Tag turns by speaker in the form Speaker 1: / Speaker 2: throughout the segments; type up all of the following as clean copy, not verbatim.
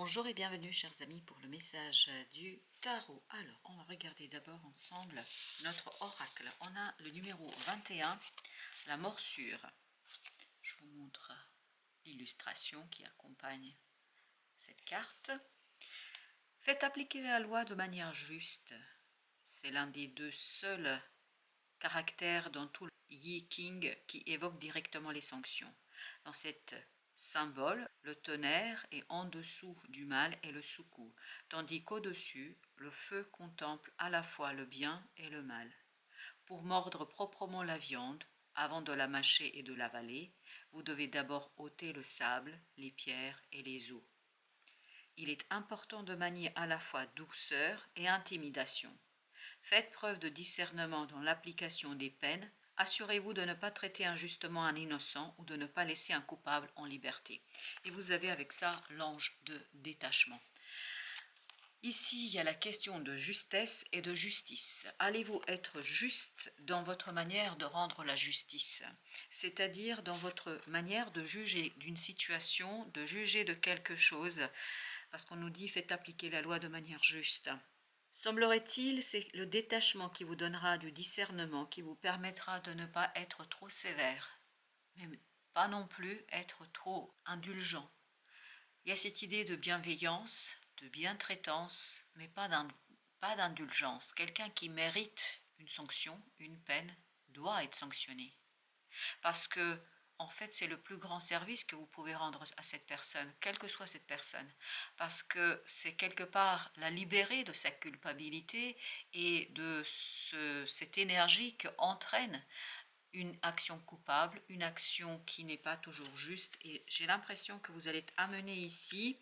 Speaker 1: Bonjour et bienvenue chers amis pour le message du tarot. Alors, on va regarder d'abord ensemble notre oracle. On a le numéro 21, la morsure. Je vous montre l'illustration qui accompagne cette carte. Faites appliquer la loi de manière juste. C'est l'un des deux seuls caractères dans tout le Yi King qui évoque directement les sanctions. Dans cette symbole, le tonnerre est en dessous du mal et le soukou, tandis qu'au-dessus, le feu contemple à la fois le bien et le mal. Pour mordre proprement la viande, avant de la mâcher et de l'avaler, vous devez d'abord ôter le sable, les pierres et les os. Il est important de manier à la fois douceur et intimidation. Faites preuve de discernement dans l'application des peines. Assurez-vous de ne pas traiter injustement un innocent ou de ne pas laisser un coupable en liberté. Et vous avez avec ça l'ange de détachement. Ici, il y a la question de justesse et de justice. Allez-vous être juste dans votre manière de rendre la justice, c'est-à-dire dans votre manière de juger d'une situation, de juger de quelque chose, parce qu'on nous dit faites appliquer la loi de manière juste. Semblerait-il, c'est le détachement qui vous donnera du discernement, qui vous permettra de ne pas être trop sévère, mais pas non plus être trop indulgent. Il y a cette idée de bienveillance, de bientraitance, mais pas d'indulgence. Quelqu'un qui mérite une sanction, une peine, doit être sanctionné. Parce que en fait, c'est le plus grand service que vous pouvez rendre à cette personne, quelle que soit cette personne, parce que c'est quelque part la libérer de sa culpabilité et de cette énergie que entraîne une action coupable, une action qui n'est pas toujours juste. Et j'ai l'impression que vous allez être amené ici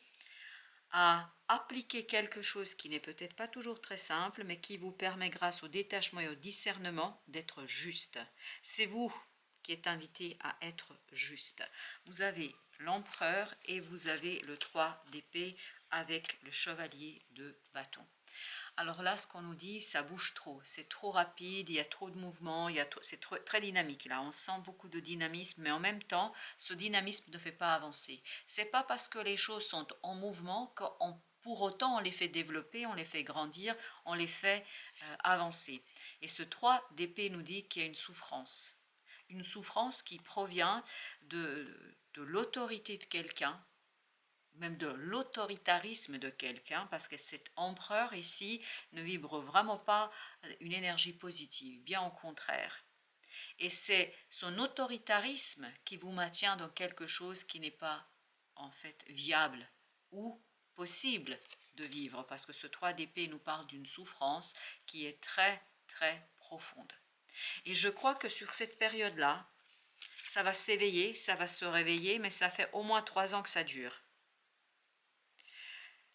Speaker 1: à appliquer quelque chose qui n'est peut-être pas toujours très simple, mais qui vous permet, grâce au détachement et au discernement, d'être juste. C'est vous qui êtes invité à être juste. Vous avez l'empereur et vous avez le 3 d'épée avec le chevalier de bâton. Alors là, ce qu'on nous dit, ça bouge trop, c'est trop rapide, il y a trop de mouvements, c'est très dynamique. Là, on sent beaucoup de dynamisme, mais en même temps, ce dynamisme ne fait pas avancer. C'est pas parce que les choses sont en mouvement pour autant on les fait développer, on les fait grandir, on les fait avancer. Et ce 3 d'épée nous dit qu'il y a une souffrance qui provient de l'autorité de quelqu'un, même de l'autoritarisme de quelqu'un, parce que cet empereur ici ne vibre vraiment pas une énergie positive, bien au contraire. Et c'est son autoritarisme qui vous maintient dans quelque chose qui n'est pas en fait viable ou possible de vivre, parce que ce 3 d'épée nous parle d'une souffrance qui est très très profonde. Et je crois que sur cette période-là, ça va s'éveiller, ça va se réveiller, mais ça fait au moins 3 ans que ça dure.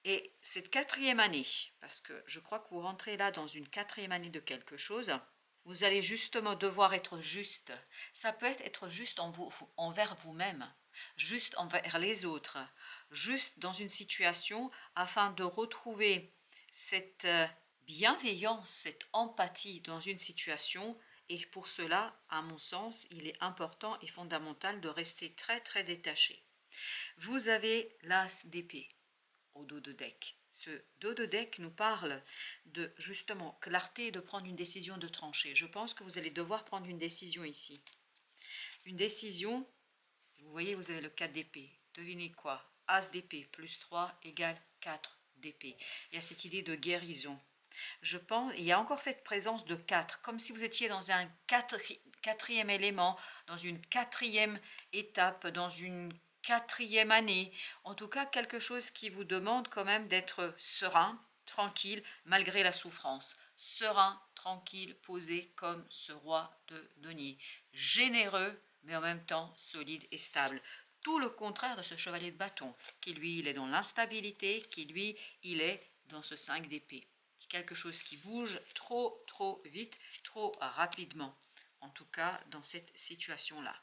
Speaker 1: Et cette 4e année, parce que je crois que vous rentrez là dans une 4e année de quelque chose, vous allez justement devoir être juste. Ça peut être juste envers vous-même, juste envers les autres, juste dans une situation afin de retrouver cette bienveillance, cette empathie dans une situation. Et pour cela, à mon sens, il est important et fondamental de rester très très détaché. Vous avez l'as d'épée au dos de deck. Ce dos de deck nous parle de justement clarté et de prendre une décision, de trancher. Je pense que vous allez devoir prendre une décision ici. Une décision, vous voyez, vous avez le 4 d'épée. Devinez quoi? As d'épée plus 3 égale 4 d'épée. Il y a cette idée de guérison. Je pense, il y a encore cette présence de 4, comme si vous étiez dans un quatrième élément, dans une 4e étape, dans une 4e année, en tout cas quelque chose qui vous demande quand même d'être serein, tranquille, malgré la souffrance. Serein, tranquille, posé comme ce roi de denier. Généreux, mais en même temps solide et stable. Tout le contraire de ce chevalier de bâton, qui lui, il est dans l'instabilité, qui lui, il est dans ce 5 d'épée. Quelque chose qui bouge trop vite, trop rapidement, en tout cas dans cette situation-là.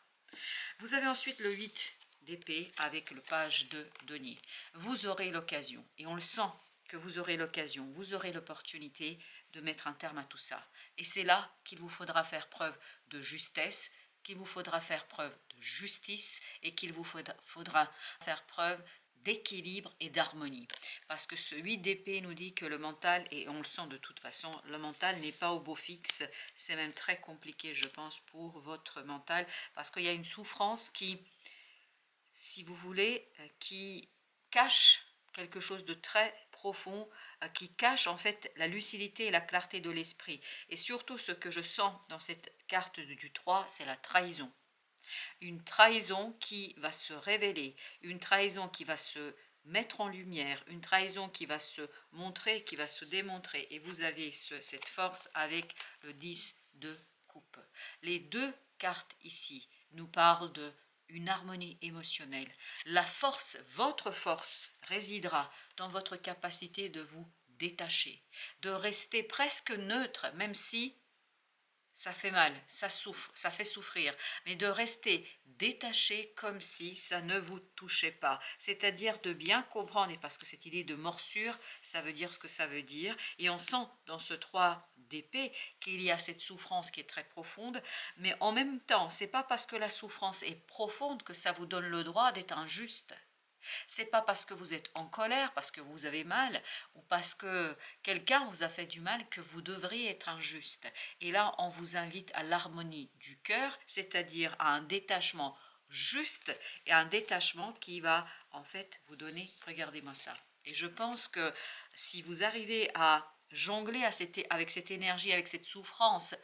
Speaker 1: Vous avez ensuite le 8 d'épée avec le page de denier. Vous aurez l'occasion, et on le sent que vous aurez l'occasion, vous aurez l'opportunité de mettre un terme à tout ça. Et c'est là qu'il vous faudra faire preuve de justesse, qu'il vous faudra faire preuve de justice et qu'il vous faudra faire preuve d'équilibre et d'harmonie. Parce que ce 8 d'épée nous dit que le mental, et on le sent de toute façon, le mental n'est pas au beau fixe. C'est même très compliqué, je pense, pour votre mental. Parce qu'il y a une souffrance qui, si vous voulez, qui cache quelque chose de très profond, qui cache en fait la lucidité et la clarté de l'esprit. Et surtout, ce que je sens dans cette carte du 3, c'est la trahison. Une trahison qui va se révéler, une trahison qui va se mettre en lumière, une trahison qui va se montrer, qui va se démontrer. Et vous avez cette force avec le 10 de coupe. Les deux cartes ici nous parlent de une harmonie émotionnelle. La force, votre force, résidera dans votre capacité de vous détacher, de rester presque neutre, même si ça fait mal, ça souffre, ça fait souffrir, mais de rester détaché comme si ça ne vous touchait pas. C'est-à-dire de bien comprendre, et parce que cette idée de morsure, ça veut dire ce que ça veut dire, et on sent dans ce 3 d'épée qu'il y a cette souffrance qui est très profonde, mais en même temps, c'est pas parce que la souffrance est profonde que ça vous donne le droit d'être injuste. C'est pas parce que vous êtes en colère, parce que vous avez mal, ou parce que quelqu'un vous a fait du mal que vous devriez être injuste. Et là, on vous invite à l'harmonie du cœur, c'est-à-dire à un détachement juste et un détachement qui va en fait vous donner, regardez-moi ça. Et je pense que si vous arrivez à jongler avec cette énergie, avec cette souffrance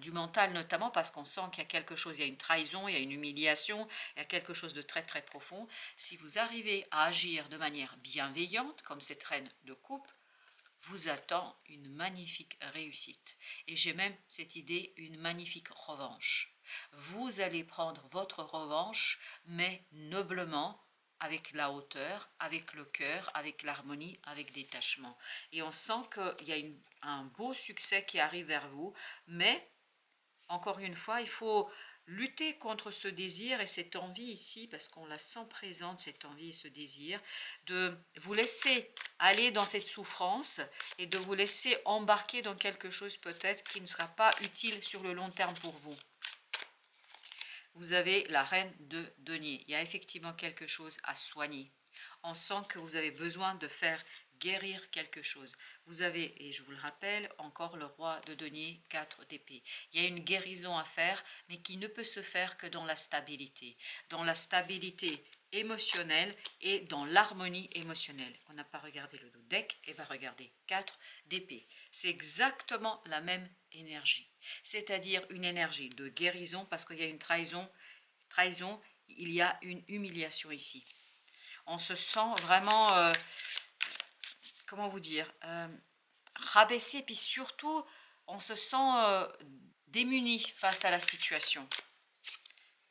Speaker 1: du mental notamment, parce qu'on sent qu'il y a quelque chose, il y a une trahison, il y a une humiliation, il y a quelque chose de très très profond. Si vous arrivez à agir de manière bienveillante, comme cette reine de coupe, vous attend une magnifique réussite. Et j'ai même cette idée, une magnifique revanche. Vous allez prendre votre revanche, mais noblement, avec la hauteur, avec le cœur, avec l'harmonie, avec détachement. Et on sent qu'il y a un beau succès qui arrive vers vous, mais encore une fois, il faut lutter contre ce désir et cette envie ici, parce qu'on la sent présente, cette envie et ce désir, de vous laisser aller dans cette souffrance et de vous laisser embarquer dans quelque chose peut-être qui ne sera pas utile sur le long terme pour vous. Vous avez la reine de denier. Il y a effectivement quelque chose à soigner. On sent que vous avez besoin de faire guérir quelque chose. Vous avez, et je vous le rappelle, encore le roi de denier, 4 d'épée. Il y a une guérison à faire, mais qui ne peut se faire que dans la stabilité. Dans la stabilité émotionnelle et dans l'harmonie émotionnelle. On n'a pas regardé le deck, et va regarder 4 d'épée. C'est exactement la même énergie. C'est-à-dire une énergie de guérison, parce qu'il y a une trahison, il y a une humiliation ici. On se sent vraiment, comment vous dire, rabaissé, puis surtout, on se sent démuni face à la situation.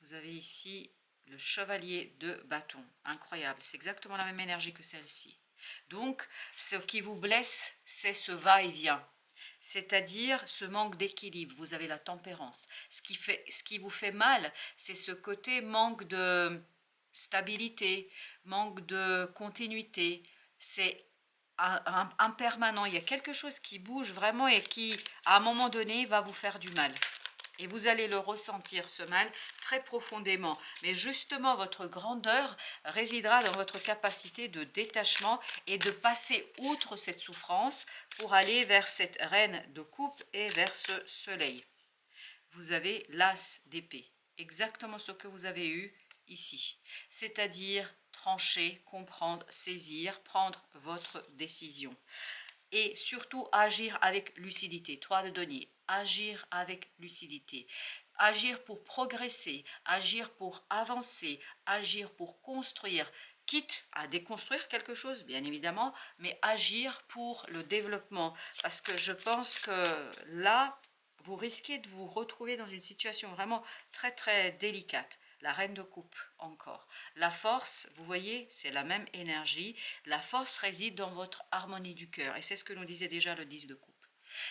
Speaker 1: Vous avez ici le chevalier de bâton, incroyable, c'est exactement la même énergie que celle-ci. Donc, ce qui vous blesse, c'est ce va-et-vient. C'est-à-dire ce manque d'équilibre. Vous avez la tempérance. Ce qui vous fait mal, c'est ce côté manque de stabilité, manque de continuité. C'est impermanent. Il y a quelque chose qui bouge vraiment et qui, à un moment donné, va vous faire du mal. Et vous allez le ressentir, ce mal, très profondément. Mais justement, votre grandeur résidera dans votre capacité de détachement et de passer outre cette souffrance pour aller vers cette reine de coupe et vers ce soleil. Vous avez l'as d'épée, exactement ce que vous avez eu ici. C'est-à-dire trancher, comprendre, saisir, prendre votre décision. Et surtout agir avec lucidité. 3 de denier, agir avec lucidité. Agir pour progresser, agir pour avancer, agir pour construire, quitte à déconstruire quelque chose, bien évidemment, mais agir pour le développement. Parce que je pense que là, vous risquez de vous retrouver dans une situation vraiment très très délicate. La reine de coupe, encore. La force, vous voyez, c'est la même énergie. La force réside dans votre harmonie du cœur. Et c'est ce que nous disait déjà le 10 de coupe.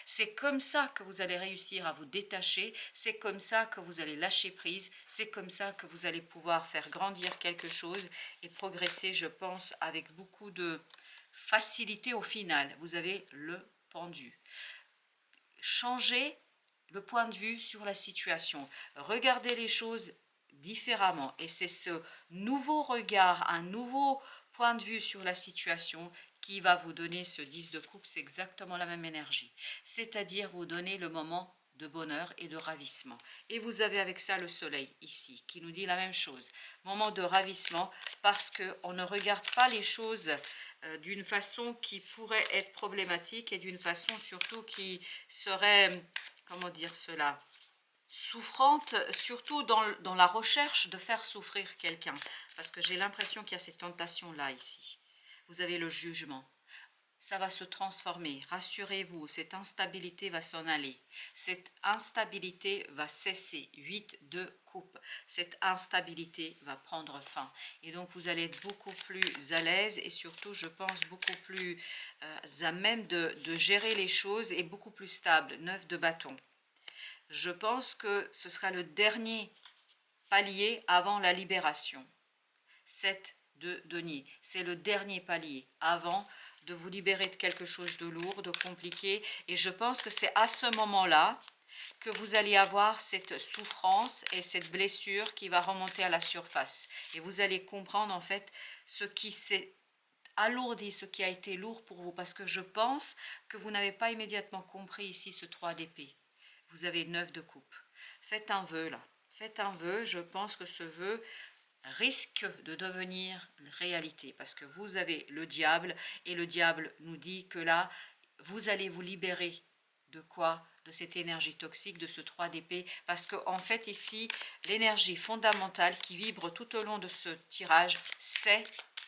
Speaker 1: C'est comme ça que vous allez réussir à vous détacher. C'est comme ça que vous allez lâcher prise. C'est comme ça que vous allez pouvoir faire grandir quelque chose et progresser, je pense, avec beaucoup de facilité au final. Vous avez le pendu. Changez le point de vue sur la situation. Regardez les choses différemment. Et c'est ce nouveau regard, un nouveau point de vue sur la situation qui va vous donner ce 10 de coupe, c'est exactement la même énergie. C'est-à-dire vous donner le moment de bonheur et de ravissement. Et vous avez avec ça le soleil ici, qui nous dit la même chose. Moment de ravissement, parce qu'on ne regarde pas les choses d'une façon qui pourrait être problématique et d'une façon surtout qui serait, comment dire cela, souffrante, surtout dans la recherche de faire souffrir quelqu'un. Parce que j'ai l'impression qu'il y a cette tentation-là ici. Vous avez le jugement. Ça va se transformer. Rassurez-vous, cette instabilité va s'en aller. Cette instabilité va cesser. 8 de coupe. Cette instabilité va prendre fin. Et donc, vous allez être beaucoup plus à l'aise et surtout, je pense, beaucoup plus à même de gérer les choses et beaucoup plus stable. 9 de bâton. Je pense que ce sera le dernier palier avant la libération. 7 de denier. C'est le dernier palier avant de vous libérer de quelque chose de lourd, de compliqué. Et je pense que c'est à ce moment-là que vous allez avoir cette souffrance et cette blessure qui va remonter à la surface. Et vous allez comprendre en fait ce qui s'est alourdi, ce qui a été lourd pour vous. Parce que je pense que vous n'avez pas immédiatement compris ici ce 3 d'épée. Vous avez 9 de coupe. Faites un vœu là. Faites un vœu. Je pense que ce vœu risque de devenir réalité parce que vous avez le diable et le diable nous dit que là, vous allez vous libérer de quoi? De cette énergie toxique, de ce 3 d'épée, parce que en fait ici, l'énergie fondamentale qui vibre tout au long de ce tirage, c'est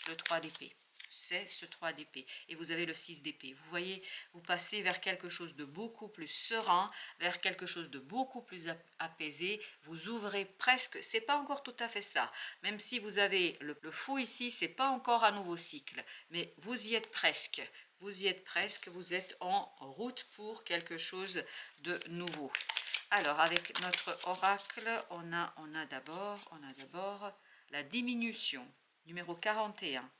Speaker 1: le 3 d'épée. C'est ce 3 d'épée. Et vous avez le 6 d'épée. Vous voyez, vous passez vers quelque chose de beaucoup plus serein, vers quelque chose de beaucoup plus apaisé. Vous ouvrez presque, c'est pas encore tout à fait ça. Même si vous avez le fou ici, c'est pas encore un nouveau cycle. Mais vous y êtes presque. Vous y êtes presque. Vous êtes en route pour quelque chose de nouveau. Alors, avec notre oracle, on a d'abord la diminution, numéro 41.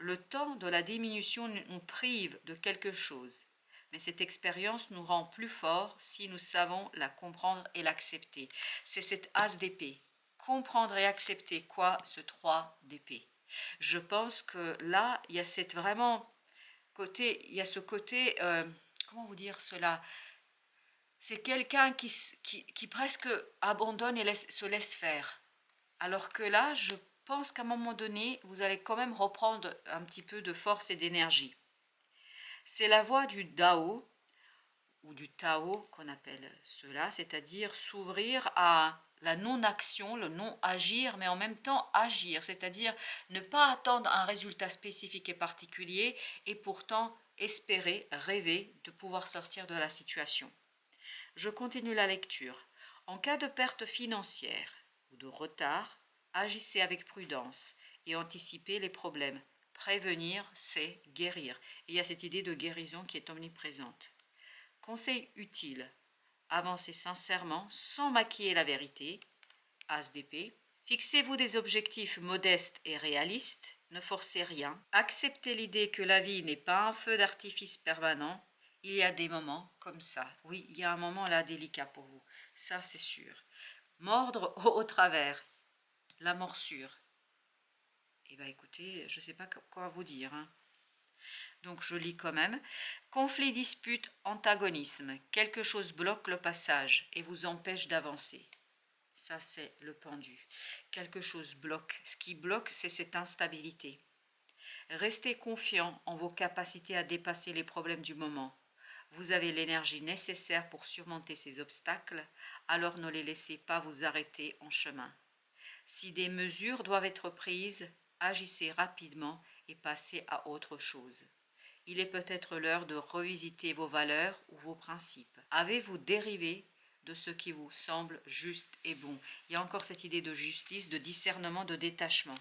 Speaker 1: Le temps de la diminution nous prive de quelque chose, mais cette expérience nous rend plus forts si nous savons la comprendre et l'accepter. C'est cet as d'épée. Comprendre et accepter quoi? Ce 3 d'épée. Je pense que là, il y a cette vraiment côté, il y a ce côté, comment vous dire cela? C'est quelqu'un qui presque abandonne et se laisse faire. Alors que là, je pense qu'à un moment donné, vous allez quand même reprendre un petit peu de force et d'énergie. C'est la voie du Dao, ou du Tao qu'on appelle cela, c'est-à-dire s'ouvrir à la non-action, le non-agir, mais en même temps agir, c'est-à-dire ne pas attendre un résultat spécifique et particulier et pourtant espérer, rêver de pouvoir sortir de la situation. Je continue la lecture. En cas de perte financière ou de retard, agissez avec prudence et anticipez les problèmes. Prévenir, c'est guérir. Et il y a cette idée de guérison qui est omniprésente. Conseil utile. Avancez sincèrement sans maquiller la vérité. As d'épée. Fixez-vous des objectifs modestes et réalistes. Ne forcez rien. Acceptez l'idée que la vie n'est pas un feu d'artifice permanent. Il y a des moments comme ça. Oui, il y a un moment là délicat pour vous. Ça, c'est sûr. Mordre au travers. La morsure. Eh bien, écoutez, je ne sais pas quoi vous dire. Donc, je lis quand même. Conflit, dispute, antagonisme. Quelque chose bloque le passage et vous empêche d'avancer. Ça, c'est le pendu. Quelque chose bloque. Ce qui bloque, c'est cette instabilité. Restez confiant en vos capacités à dépasser les problèmes du moment. Vous avez l'énergie nécessaire pour surmonter ces obstacles, alors ne les laissez pas vous arrêter en chemin. Si des mesures doivent être prises, agissez rapidement et passez à autre chose. Il est peut-être l'heure de revisiter vos valeurs ou vos principes. Avez-vous dérivé de ce qui vous semble juste et bon? Il y a encore cette idée de justice, de discernement, de détachement.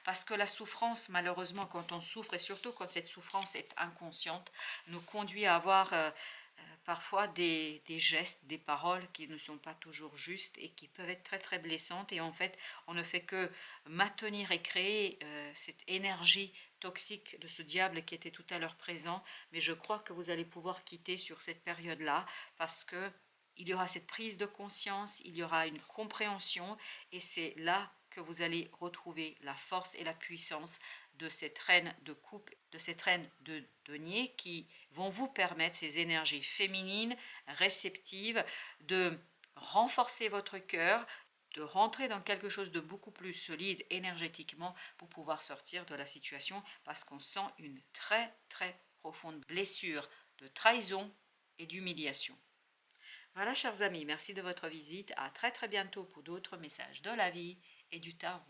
Speaker 1: Parce que la souffrance, malheureusement, quand on souffre, et surtout quand cette souffrance est inconsciente, nous conduit à avoir parfois des gestes, des paroles qui ne sont pas toujours justes et qui peuvent être très très blessantes. Et en fait, on ne fait que maintenir et créer cette énergie toxique de ce diable qui était tout à l'heure présent. Mais je crois que vous allez pouvoir quitter sur cette période-là parce que il y aura cette prise de conscience, il y aura une compréhension et c'est là que vous allez retrouver la force et la puissance de cette reine de coupe, de cette reine de denier qui vont vous permettre, ces énergies féminines, réceptives, de renforcer votre cœur, de rentrer dans quelque chose de beaucoup plus solide énergétiquement pour pouvoir sortir de la situation parce qu'on sent une très très profonde blessure de trahison et d'humiliation. Voilà chers amis, merci de votre visite, à très très bientôt pour d'autres messages de la vie et du tarot.